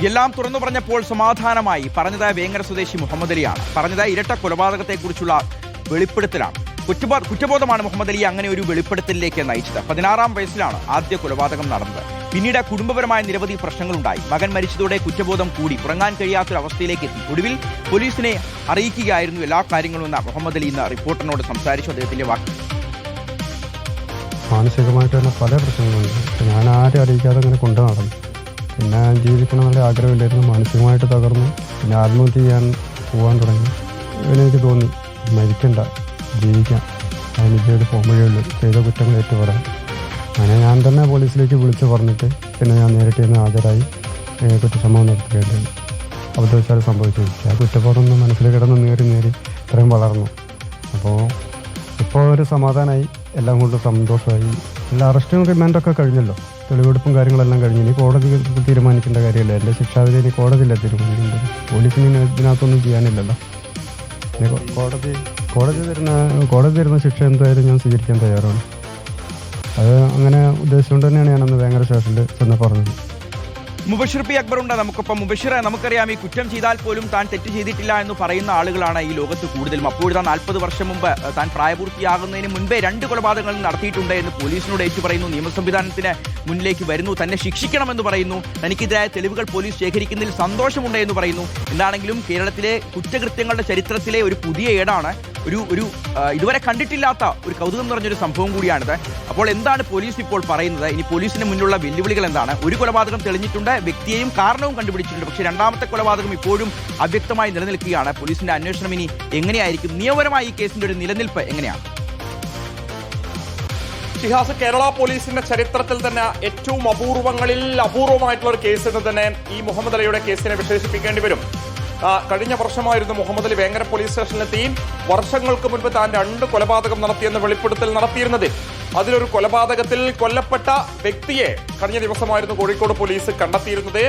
എല്ലാം തുറന്നു പറഞ്ഞപ്പോൾ സമാധാനമായി പറഞ്ഞത് വേങ്ങര സ്വദേശി മുഹമ്മദ് അലിയാണ്. പറഞ്ഞത് ഇരട്ട കൊലപാതകത്തെക്കുറിച്ചുള്ള വെളിപ്പെടുത്തലാണ്. കുറ്റബോധമാണ് മുഹമ്മദ് അലി അങ്ങനെ ഒരു വെളിപ്പെടുത്തലിലേക്ക് നയിച്ചത്. 16-ാം വയസ്സിലാണ് ആദ്യ കൊലപാതകം നടന്നത്. പിന്നീട് കുടുംബപരമായ നിരവധി പ്രശ്നങ്ങളുണ്ടായി. മകൻ മരിച്ചതോടെ കുറ്റബോധം കൂടി ഉറങ്ങാൻ കഴിയാത്തൊരവസ്ഥയിലേക്ക് എത്തി. ഒടുവിൽ പോലീസിനെ അറിയിക്കുകയായിരുന്നു എല്ലാ കാര്യങ്ങളും എന്ന മുഹമ്മദ് അലി ഇന്ന് റിപ്പോർട്ടറിനോട് സംസാരിച്ചു. അദ്ദേഹത്തിന്റെ വാക്ക്: മാനസികമായിട്ട് തന്നെ പല പ്രശ്നങ്ങളുണ്ട്. ഞാൻ ആരും അറിയിക്കാതെ അങ്ങനെ കൊണ്ടു നടന്നു. പിന്നെ ജീവിക്കണമെന്നുള്ള ആഗ്രഹമില്ലായിരുന്നു. മാനസികമായിട്ട് തകർന്നു. പിന്നെ ആത്മഹത്യ ചെയ്യാൻ പോകാൻ തുടങ്ങി. എനിക്ക് തോന്നി മരിക്കണ്ട, ജീവിക്കാം, അതിനൊരു പോംവഴിയുള്ളൂ, ചെയ്ത കുറ്റങ്ങൾ ഏറ്റുപറയാം. അങ്ങനെ ഞാൻ തന്നെ പോലീസിലേക്ക് വിളിച്ച് പറഞ്ഞിട്ട് പിന്നെ ഞാൻ നേരിട്ട് നിന്ന് ഹാജരായി കുറ്റസമ്മതം നടത്തുകയുണ്ടായി. അബദ്ധവശാൽ സംഭവിച്ചു. ആ കുറ്റബോധം മനസ്സിൽ കിടന്ന് നേരി ഇത്രയും വളർന്നു. ഇപ്പോൾ ഒരു സമാധാനമായി, എല്ലാം കൊണ്ട് സന്തോഷമായി. എല്ലാ അറസ്റ്റും റിമാൻഡൊക്കെ കഴിഞ്ഞല്ലോ, തെളിവെടുപ്പും കാര്യങ്ങളെല്ലാം കഴിഞ്ഞു. ഇനി കോടതി തീരുമാനിക്കേണ്ട കാര്യമില്ല. എൻ്റെ ശിക്ഷാവിധി ഇനി കോടതിയില്ല തീരുമാനിക്കേണ്ടത്. പോലീസിന് ഇതിനകത്തൊന്നും ചെയ്യാനില്ലല്ലോ. കോടതി തരുന്ന ശിക്ഷ എന്തായാലും ഞാൻ സ്വീകരിക്കാൻ തയ്യാറാണ്. അത് അങ്ങനെ ഉദ്ദേശിച്ചുകൊണ്ട് തന്നെയാണ് ഞാനന്ന് വേങ്ങര സ്റ്റേഷനിൽ ചെന്ന് പറഞ്ഞത്. മുബഷിർ പി അക്ബർ ഉണ്ട് നമുക്കൊപ്പം. മുബഷിർ, നമുക്കറിയാം ഈ കുറ്റം ചെയ്താൽ പോലും താൻ തെറ്റ് ചെയ്തിട്ടില്ല എന്ന് പറയുന്ന ആളുകളാണ് ഈ ലോകത്ത് കൂടുതലും. അപ്പോഴാ 40 വർഷം മുമ്പ് താൻ പ്രായപൂർത്തിയാകുന്നതിന് മുൻപേ 2 കൊലപാതകങ്ങൾ നടത്തിയിട്ടുണ്ട് എന്ന് പോലീസിനോട് ഏറ്റു പറയുന്നു. നിയമ സംവിധാനത്തിന് മുന്നിലേക്ക് വരുന്നു, തന്നെ ശിക്ഷിക്കണമെന്ന് പറയുന്നു. തനിക്കെതിരായ തെളിവുകൾ പോലീസ് ശേഖരിക്കുന്നതിൽ സന്തോഷമുണ്ട് എന്ന് പറയുന്നു. എന്താണെങ്കിലും കേരളത്തിലെ കുറ്റകൃത്യങ്ങളുടെ ചരിത്രത്തിലെ ഒരു പുതിയ ഏടാണ്. ഒരു ഇതുവരെ കണ്ടിട്ടില്ലാത്ത ഒരു കൗതുകം നിറഞ്ഞൊരു സംഭവം കൂടിയാണിത്. അപ്പോൾ എന്താണ് പോലീസ് ഇപ്പോൾ പറയുന്നത്? ഇനി പോലീസിന് മുന്നിലുള്ള വെല്ലുവിളികൾ എന്താണ്? ഒരു കൊലപാതകം തെളിഞ്ഞിട്ടുണ്ട്, വ്യക്തിയെയും കാരണവും കണ്ടുപിടിച്ചിട്ടുണ്ട്. പക്ഷേ 2ാമത്തെ കൊലപാതകം ഇപ്പോഴും അവ്യക്തമായി നിലനിൽക്കുകയാണ്. പോലീസിന്റെ അന്വേഷണം ഇനി എങ്ങനെയായിരിക്കും? നിയമപരമായി ഈ കേസിന്റെ ഒരു നിലനിൽപ്പ് എങ്ങനെയാണ്? ഷിഹാസ്, കേരള പോലീസിന്റെ ചരിത്രത്തിൽ തന്നെ ഏറ്റവും അപൂർവമായിട്ടുള്ള ഒരു കേസ് എന്ന് തന്നെ ഈ മുഹമ്മദ് അലിയുടെ കേസിനെ വിശേഷിപ്പിക്കേണ്ടി വരും. കഴിഞ്ഞ വർഷമായിരുന്നു മുഹമ്മദ് അലി വേങ്ങര പോലീസ് സ്റ്റേഷനിലെത്തി വർഷങ്ങൾക്ക് മുൻപ് താൻ 2 കൊലപാതകം നടത്തിയെന്ന് വെളിപ്പെടുത്തൽ നടത്തിയിരുന്നത്. അതിലൊരു കൊലപാതകത്തിൽ കൊല്ലപ്പെട്ട വ്യക്തിയെ കഴിഞ്ഞ ദിവസമായിരുന്നു കോഴിക്കോട് പോലീസ് കണ്ടെത്തിയിരുന്നത്.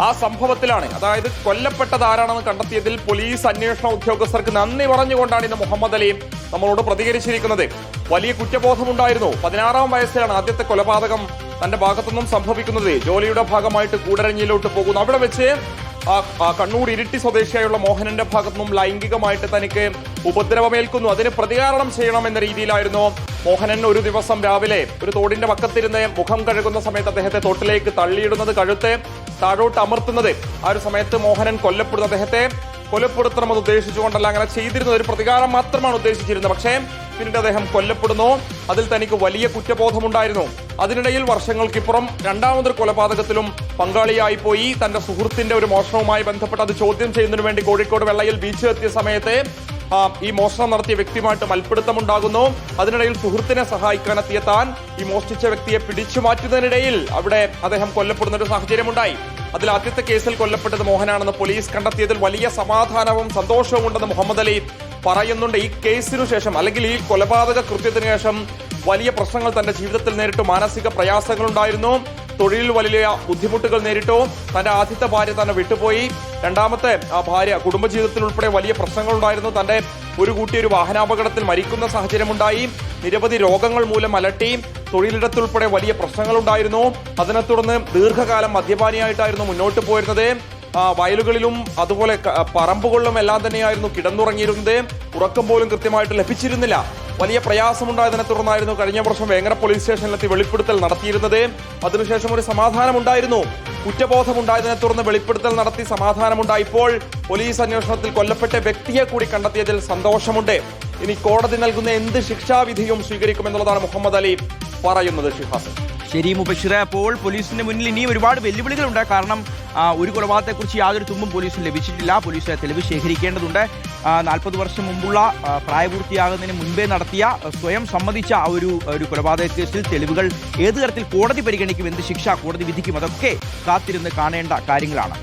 ആ സംഭവത്തിലാണ്, അതായത് കൊല്ലപ്പെട്ടത് ആരാണെന്ന് കണ്ടെത്തിയതിൽ പോലീസ് അന്വേഷണ ഉദ്യോഗസ്ഥർക്ക് നന്ദി പറഞ്ഞുകൊണ്ടാണ് ഇന്ന് മുഹമ്മദ് അലി നമ്മളോട് പ്രതികരിച്ചിരിക്കുന്നത്. വലിയ കുറ്റബോധമുണ്ടായിരുന്നു. 16-ാം വയസ്സിലാണ് ആദ്യത്തെ കൊലപാതകം തന്റെ ഭാഗത്തുനിന്നും സംഭവിക്കുന്നത്. ജോലിയുടെ ഭാഗമായിട്ട് കൂടരഞ്ഞിയിലോട്ട് പോകുന്നു. അവിടെ വെച്ച് കണ്ണൂർ ഇരിട്ടി സ്വദേശിയായുള്ള മോഹനന്റെ ഭാഗത്തുനിന്നും ലൈംഗികമായിട്ട് തനിക്ക് ഉപദ്രവമേൽക്കുന്നു. അതിന് പ്രതികാരം ചെയ്യണം എന്ന രീതിയിലായിരുന്നു മോഹനൻ ഒരു ദിവസം രാവിലെ ഒരു തോടിന്റെ പക്കത്തിരുന്ന് മുഖം കഴുകുന്ന സമയത്ത് അദ്ദേഹത്തെ തോട്ടിലേക്ക് തള്ളിയിടുന്നത്, കഴുത്തെ താഴോട്ട് അമർത്തുന്നത്. ആ ഒരു സമയത്ത് മോഹനൻ കൊല്ലപ്പെടുന്നു. അദ്ദേഹത്തെ കൊലപ്പെടുത്തണമെന്ന് ഉദ്ദേശിച്ചുകൊണ്ടല്ല അങ്ങനെ ചെയ്തിരുന്നത്, ഒരു പ്രതികാരം മാത്രമാണ് ഉദ്ദേശിച്ചിരുന്നത്. പക്ഷേ പിന്നീട് അദ്ദേഹം കൊല്ലപ്പെടുന്നു. അതിൽ തനിക്ക് വലിയ കുറ്റബോധമുണ്ടായിരുന്നു. അതിനിടയിൽ വർഷങ്ങൾക്കിപ്പുറം 2ാമതൊരു കൊലപാതകത്തിലും പങ്കാളിയായി പോയി. തന്റെ സുഹൃത്തിന്റെ ഒരു മോഷണവുമായി ബന്ധപ്പെട്ട് അത് ചോദ്യം ചെയ്യുന്നതിന് വേണ്ടി കോഴിക്കോട് വെള്ളയിൽ ബീച്ച് എത്തിയ സമയത്ത് ഈ മോഷണം നടത്തിയ വ്യക്തിയുമായിട്ട് മൽപ്പിടുത്തമുണ്ടാകുന്നു. അതിനിടയിൽ സുഹൃത്തിനെ സഹായിക്കാനെത്തിയ താൻ ഈ മോഷ്ടിച്ച വ്യക്തിയെ പിടിച്ചു മാറ്റുന്നതിനിടയിൽ അവിടെ അദ്ദേഹം കൊല്ലപ്പെടുന്ന ഒരു സാഹചര്യമുണ്ടായി. അതിൽ ആദ്യത്തെ കേസിൽ കൊല്ലപ്പെട്ടത് മോഹനാണെന്ന് പോലീസ് കണ്ടെത്തിയതിൽ വലിയ സമാധാനവും സന്തോഷവും ഉണ്ടെന്ന് മുഹമ്മദ് അലി പറയുന്നുണ്ട്. ഈ കേസിനു ശേഷം, അല്ലെങ്കിൽ ഈ കൊലപാതക കൃത്യത്തിന് ശേഷം വലിയ പ്രശ്നങ്ങൾ തന്റെ ജീവിതത്തിൽ നേരിട്ടു. മാനസിക പ്രയാസങ്ങളുണ്ടായിരുന്നു. തൊഴിലിൽ വലിയ ബുദ്ധിമുട്ടുകൾ നേരിട്ടു. തന്റെ ആദ്യത്തെ ഭാര്യ തന്നെ വിട്ടുപോയി. 2ാമത്തെ ഭാര്യ കുടുംബജീവിതത്തിൽ ഉൾപ്പെടെ വലിയ പ്രശ്നങ്ങളുണ്ടായിരുന്നു. തന്റെ ഒരു കൂട്ടി ഒരു വാഹനാപകടത്തിൽ മരിക്കുന്ന സാഹചര്യമുണ്ടായി. നിരവധി രോഗങ്ങൾ മൂലം അലട്ടി. തൊഴിലിടത്തുൾപ്പെടെ വലിയ പ്രശ്നങ്ങളുണ്ടായിരുന്നു. അതിനെ തുടർന്ന് ദീർഘകാലം മദ്യപാനിയായിട്ടായിരുന്നു മുന്നോട്ട് പോയിരുന്നത്. വയലുകളിലും അതുപോലെ പറമ്പുകളിലും എല്ലാം തന്നെയായിരുന്നു കിടന്നുറങ്ങിയിരുന്നത്. ഉറക്കം പോലും കൃത്യമായിട്ട് ലഭിച്ചിരുന്നില്ല. വലിയ പ്രയാസമുണ്ടായതിനെ തുടർന്നായിരുന്നു കഴിഞ്ഞ വർഷം വേങ്ങര പോലീസ് സ്റ്റേഷനിലെത്തി വെളിപ്പെടുത്തൽ നടത്തിയിരുന്നത്. അതിനുശേഷം ഒരു സമാധാനമുണ്ടായിരുന്നു. കുറ്റബോധമുണ്ടായതിനെ തുടർന്ന് വെളിപ്പെടുത്തൽ നടത്തി സമാധാനമുണ്ടായി. ഇപ്പോൾ പോലീസ് അന്വേഷണത്തിൽ കൊല്ലപ്പെട്ട വ്യക്തിയെ കൂടി കണ്ടെത്തിയതിൽ സന്തോഷമുണ്ട്. ഇനി കോടതി നൽകുന്ന എന്ത് ശിക്ഷാവിധിയും സ്വീകരിക്കുമെന്നുള്ളതാണ് മുഹമ്മദ് അലി പറയുന്നത്. ഷിഹാസ്, ശരി മുബഷിർ, അപ്പോൾ പോലീസിന്റെ മുന്നിൽ ഇനിയും ഒരുപാട് വെല്ലുവിളികളുണ്ട്. കാരണം ഒരു കൊലപാതകത്തെക്കുറിച്ച് യാതൊരു തുമ്പും പോലീസിന് ലഭിച്ചിട്ടില്ല. പോലീസ് തെളിവ് ശേഖരിക്കേണ്ടതുണ്ട്. 40 വർഷം മുമ്പുള്ള പ്രായപൂർത്തിയാകുന്നതിന് മുൻപേ നടത്തിയ സ്വയം സമ്മതിച്ച ആ ഒരു കൊലപാതക കേസിൽ തെളിവുകൾ ഏത് തരത്തിൽ കോടതി പരിഗണിക്കും, എന്ത് ശിക്ഷ കോടതി വിധിക്കും, അതൊക്കെ കാത്തിരുന്ന് കാണേണ്ട കാര്യങ്ങളാണ്.